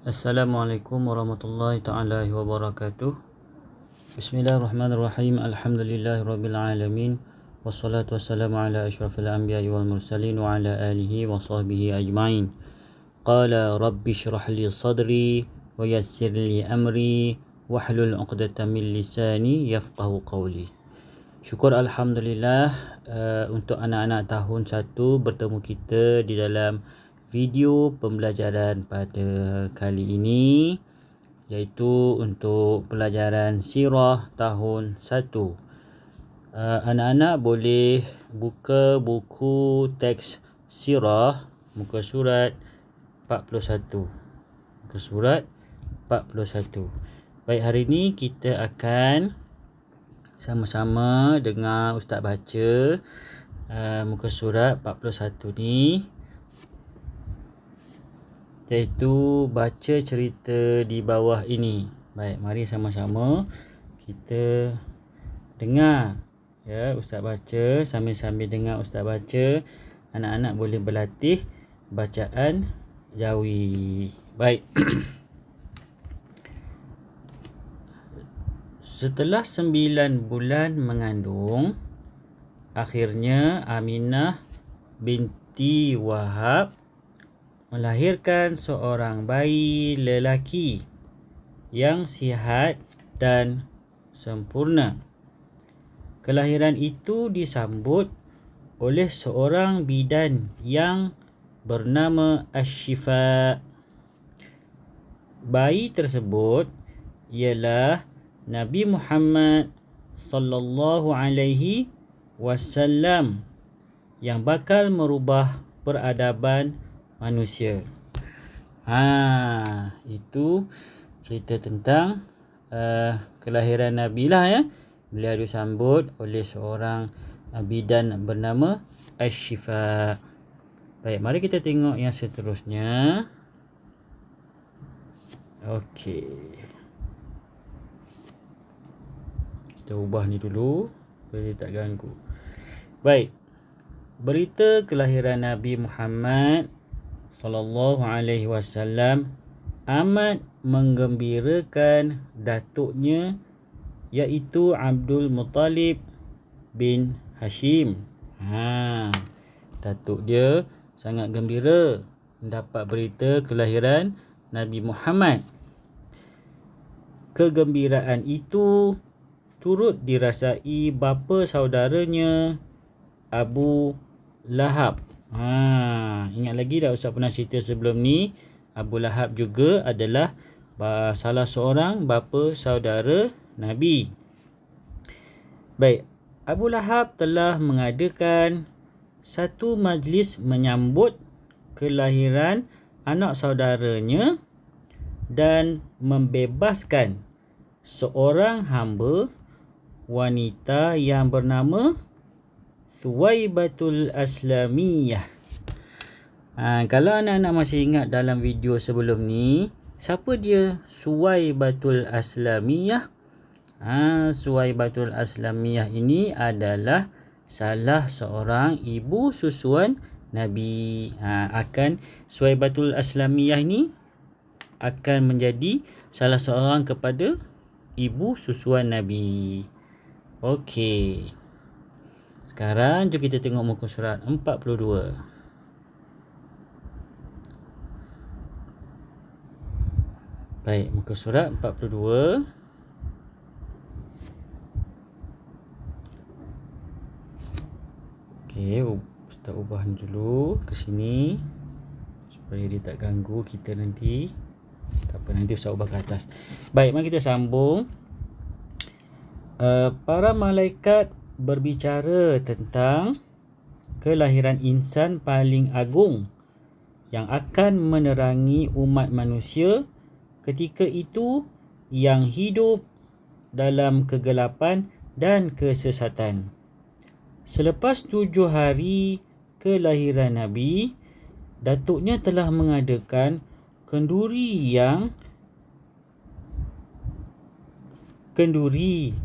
Assalamualaikum warahmatullahi ta'ala wabarakatuh. Bismillahirrahmanirrahim. Alhamdulillahirabbil alamin. Wassalatu wassalamu ala asyrafil anbiya'i wal mursalin wa ala alihi wa sahbihi ajma'in. Qala rabbi shrah li sadri wa yassir li amri wahlul 'uqdatam min lisani yafqahu qawli. Syukur alhamdulillah untuk anak-anak tahun 1 bertemu kita di dalam video pembelajaran pada kali ini, iaitu untuk pelajaran sirah tahun 1. Anak-anak boleh buka buku teks sirah muka surat 41. Muka surat 41. Baik, hari ini kita akan sama-sama dengar Ustaz baca muka surat 41 ni, iaitu baca cerita di bawah ini. Baik, mari sama-sama kita dengar ya Ustaz baca. Sambil-sambil dengar Ustaz baca, anak-anak boleh berlatih bacaan jawi. Baik. Setelah 9 bulan mengandung, akhirnya Aminah binti Wahab melahirkan seorang bayi lelaki yang sihat dan sempurna. Kelahiran itu disambut oleh seorang bidan yang bernama Asy-Syifa. Bayi tersebut ialah Nabi Muhammad sallallahu alaihi wasallam yang bakal merubah peradaban manusia. Itu cerita tentang kelahiran Nabi lah ya. Beliau disambut oleh seorang bidan bernama Asy-Syifa. Baik, mari kita tengok yang seterusnya. Okey. Kita ubah ni dulu supaya tak ganggu. Baik. Berita kelahiran Nabi Muhammad sallallahu alaihi wasallam amat menggembirakan datuknya, iaitu Abdul Muttalib bin Hashim. Datuk dia sangat gembira mendapat berita kelahiran Nabi Muhammad. Kegembiraan itu turut dirasai bapa saudaranya Abu Lahab. Ingat lagi dah Ustaz pernah cerita sebelum ni, Abu Lahab juga adalah salah seorang bapa saudara Nabi. Baik, Abu Lahab telah mengadakan satu majlis menyambut kelahiran anak saudaranya dan membebaskan seorang hamba wanita yang bernama Suwaibatul Aslamiyah. Kalau anak-anak masih ingat dalam video sebelum ni, siapa dia Suwaibatul Aslamiyah? Suwaibatul Aslamiyah ini adalah salah seorang ibu susuan Nabi. Suwaibatul Aslamiyah ini akan menjadi salah seorang kepada ibu susuan Nabi. Okey. Sekarang jom kita tengok muka surat 42. Baik, muka surat 42. Okey, Ustaz ubah dulu ke sini supaya dia tak ganggu kita nanti. Tak apa, nanti Ustaz ubah ke atas. Baik, mari kita sambung. Para malaikat berbicara tentang kelahiran insan paling agung yang akan menerangi umat manusia ketika itu, yang hidup dalam kegelapan dan kesesatan. Selepas 7 hari kelahiran Nabi, datuknya telah mengadakan kenduri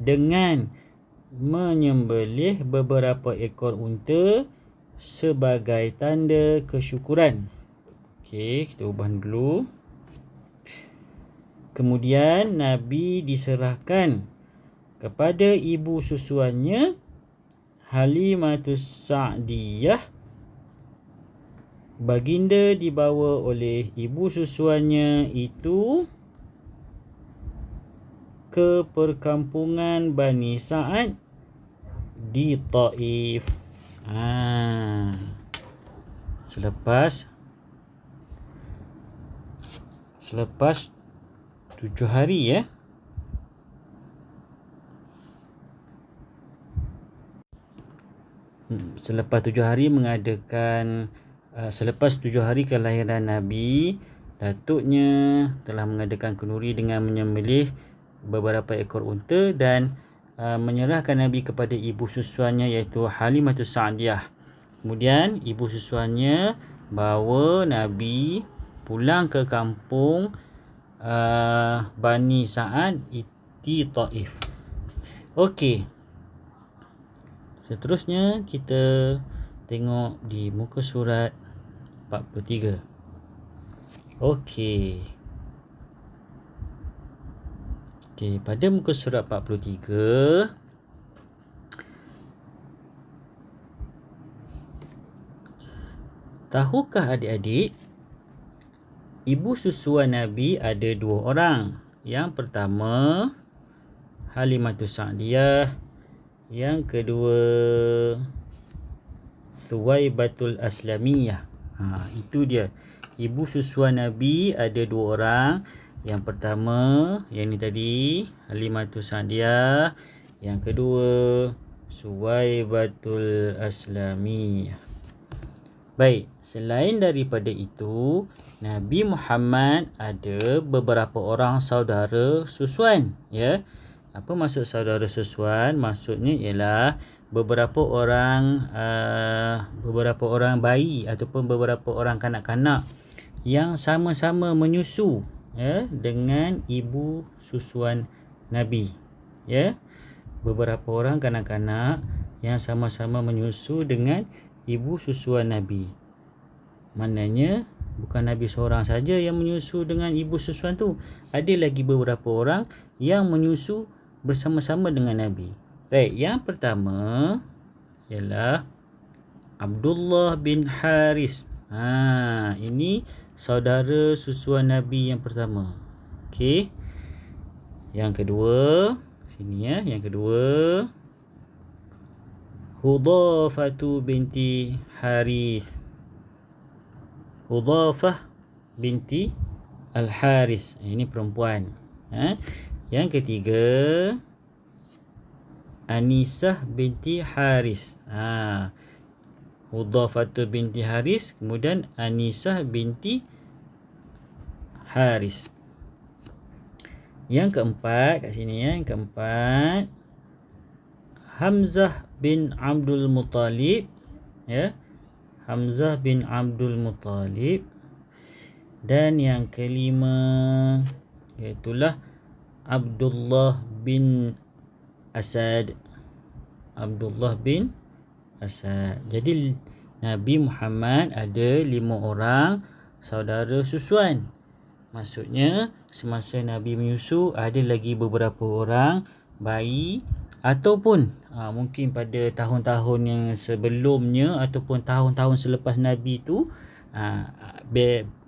dengan menyembelih beberapa ekor unta sebagai tanda kesyukuran. Okey, kita ubah dulu. Kemudian Nabi diserahkan kepada ibu susuannya Halimatus Sa'diyah. Baginda dibawa oleh ibu susuannya itu ke perkampungan Bani Sa'ad di Taif. Selepas 7 hari ya. Selepas 7 hari mengadakan selepas 7 hari kelahiran Nabi, datuknya telah mengadakan kenduri dengan menyembelih beberapa ekor unta dan menyerahkan Nabi kepada ibu susuannya iaitu Halimatus Sa'diyah. Kemudian ibu susuannya bawa Nabi pulang ke kampung Bani Sa'ad di Taif. Okey. Seterusnya kita tengok di muka surat 43. Okey, pada muka surat 43 tahukah adik-adik ibu susuan Nabi ada 2 orang. Yang pertama Halimatus Sa'diyah, yang kedua Suwaibatul Aslamiyah. Itu dia. Ibu susuan Nabi ada 2 orang. Yang pertama, yang ni tadi Halimatus Sa'diyah. Yang kedua Suwaibatul Aslamiyah. Baik, selain daripada itu, Nabi Muhammad ada beberapa orang saudara susuan, ya. Apa maksud saudara susuan? Maksudnya ialah beberapa orang bayi ataupun beberapa orang kanak-kanak yang sama-sama menyusu, ya, dengan ibu susuan Nabi, ya. Beberapa orang kanak-kanak yang sama-sama menyusu dengan ibu susuan Nabi. Maknanya bukan Nabi seorang saja yang menyusu dengan ibu susuan tu, ada lagi beberapa orang yang menyusu bersama-sama dengan Nabi. Baik, yang pertama ialah Abdullah bin Haris. Ini saudara susuan Nabi yang pertama. Okey. Yang kedua, sini ya, yang kedua Hudhafatu binti Haris. Hudhafah binti Al-Haris. Ini perempuan. Yang ketiga Anisah binti Haris. Hudhafatu binti Haris, kemudian Anisah binti Haris. Yang keempat kat sini ya, yang keempat Hamzah bin Abdul Muttalib, ya. Hamzah bin Abdul Muttalib. Dan yang kelima iaitulah Abdullah bin Asad. Abdullah bin Asad. Jadi Nabi Muhammad ada 5 orang saudara susuan. Maksudnya semasa Nabi menyusu ada lagi beberapa orang bayi, ataupun mungkin pada tahun-tahun yang sebelumnya ataupun tahun-tahun selepas Nabi tu,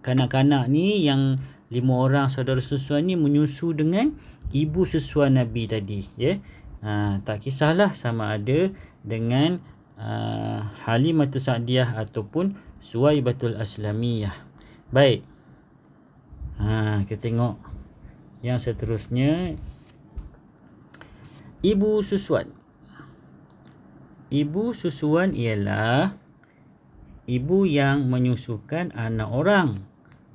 kanak-kanak ni yang 5 orang saudara susuan ni menyusu dengan ibu susuan Nabi tadi, ya. Tak kisahlah sama ada dengan Halimatus Sa'diyah ataupun Suwaibatul Aslamiyah. Baik. Kita tengok yang seterusnya. Ibu susuan. Ibu susuan ialah ibu yang menyusukan anak orang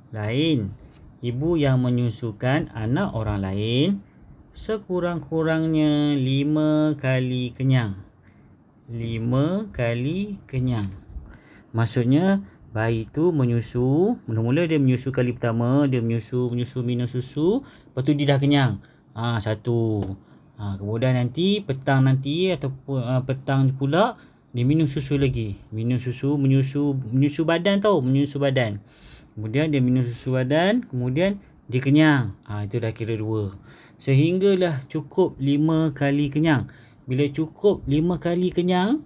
lain. Ibu yang menyusukan anak orang lain sekurang-kurangnya 5 kali kenyang. 5 kali kenyang. Maksudnya bayi tu menyusu, mula-mula dia menyusu kali pertama, dia menyusu minum susu, lepas tu dia dah kenyang. Satu. Kemudian nanti petang nanti ataupun petang pula dia minum susu lagi. Menyusu badan tau, menyusu badan. Kemudian dia minum susu badan, kemudian dia kenyang. Itu dah kira 2. Sehinggalah cukup 5 kali kenyang. Bila cukup 5 kali kenyang,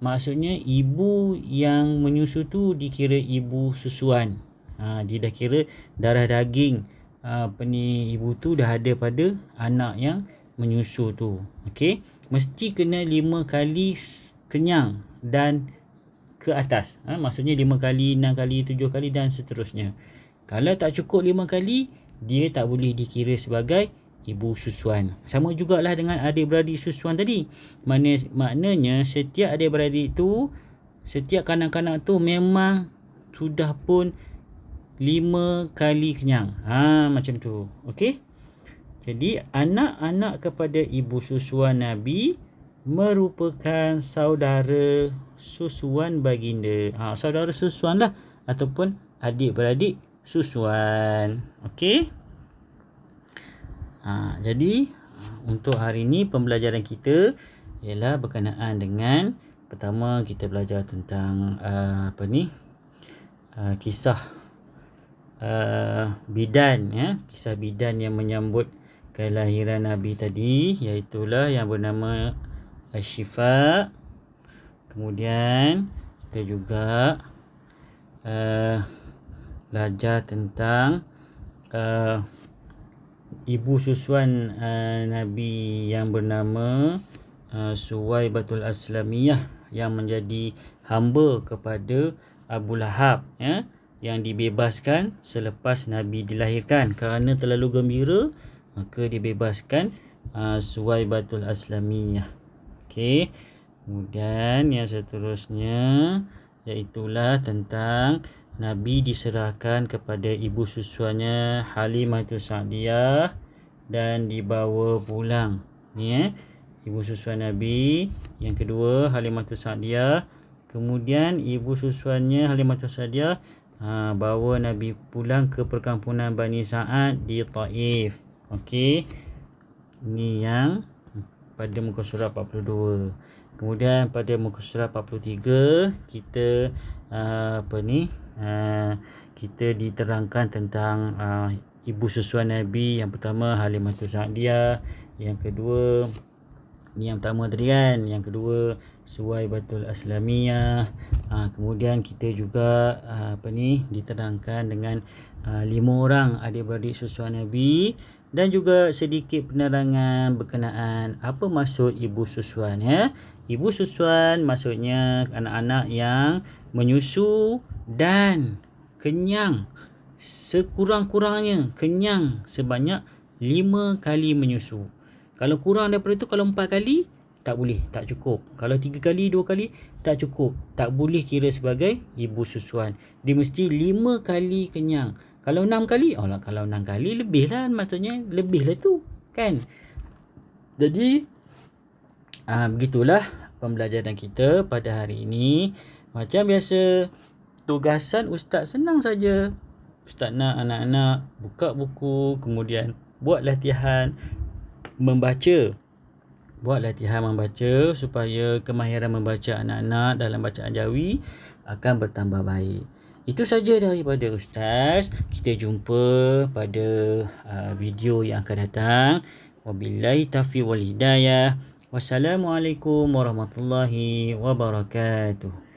maksudnya ibu yang menyusu tu dikira ibu susuan. Dia dah kira darah daging ibu tu dah ada pada anak yang menyusu tu. Okey, mesti kena 5 kali kenyang dan ke atas. Maksudnya 5 kali, 6 kali, 7 kali dan seterusnya. Kalau tak cukup 5 kali, dia tak boleh dikira sebagai ibu susuan. Sama jugalah dengan adik-beradik susuan tadi. Maknanya setiap adik-beradik tu, setiap kanak-kanak tu memang sudah pun 5 kali kenyang. Macam tu. Okey. Jadi anak-anak kepada ibu susuan Nabi merupakan saudara susuan baginda. Saudara susuan lah, ataupun adik-beradik susuan. Okey. Jadi untuk hari ni pembelajaran kita ialah berkenaan dengan, pertama kita belajar tentang kisah bidan, kisah bidan yang menyambut kelahiran Nabi tadi, iaitulah yang bernama Asy-Syifa. Kemudian kita juga belajar tentang ibu susuan Nabi yang bernama Suwaibatul Aslamiyah, yang menjadi hamba kepada Abu Lahab, yang dibebaskan selepas Nabi dilahirkan. Kerana terlalu gembira, maka dibebaskan Suwaibatul Aslamiyah. Okey. Kemudian yang seterusnya iaitulah tentang Nabi diserahkan kepada ibu susuannya Halimatus Sa'diyah dan dibawa pulang. Ni ibu susuan Nabi. Yang kedua Halimatus Sa'diyah. Kemudian ibu susuannya Halimatus Sa'diyah bawa Nabi pulang ke perkampungan Bani Sa'ad di Taif. Okey. Ini yang pada muka surat 42. Kemudian pada muka surat 43 kita kita diterangkan tentang ibu susuan Nabi. Yang pertama Halimatus Sa'diyah, yang kedua ni yang pertama tadi kan, yang kedua Suwaibatul Aslamiyah. Kemudian kita juga diterangkan dengan 5 orang adik-beradik susuan Nabi, dan juga sedikit penerangan berkenaan apa maksud ibu susuan. Ibu susuan maksudnya anak-anak yang menyusu dan kenyang, sekurang-kurangnya kenyang sebanyak 5 kali menyusu. Kalau kurang daripada itu, kalau 4 kali tak boleh, tak cukup. Kalau 3 kali, 2 kali tak cukup, tak boleh kira sebagai ibu susuan. Dia mesti 5 kali kenyang. Kalau 6 kali, kalau 6 kali lebih lah, maksudnya lebih lah tu kan. Jadi begitulah pembelajaran kita pada hari ini. Macam biasa, tugasan Ustaz senang saja. Ustaz nak anak-anak buka buku, kemudian buat latihan membaca. Buat latihan membaca supaya kemahiran membaca anak-anak dalam bacaan Jawi akan bertambah baik. Itu saja daripada Ustaz. Kita jumpa pada video yang akan datang. Wabillahi taufiq wal hidayah. Wassalamualaikum warahmatullahi wabarakatuh.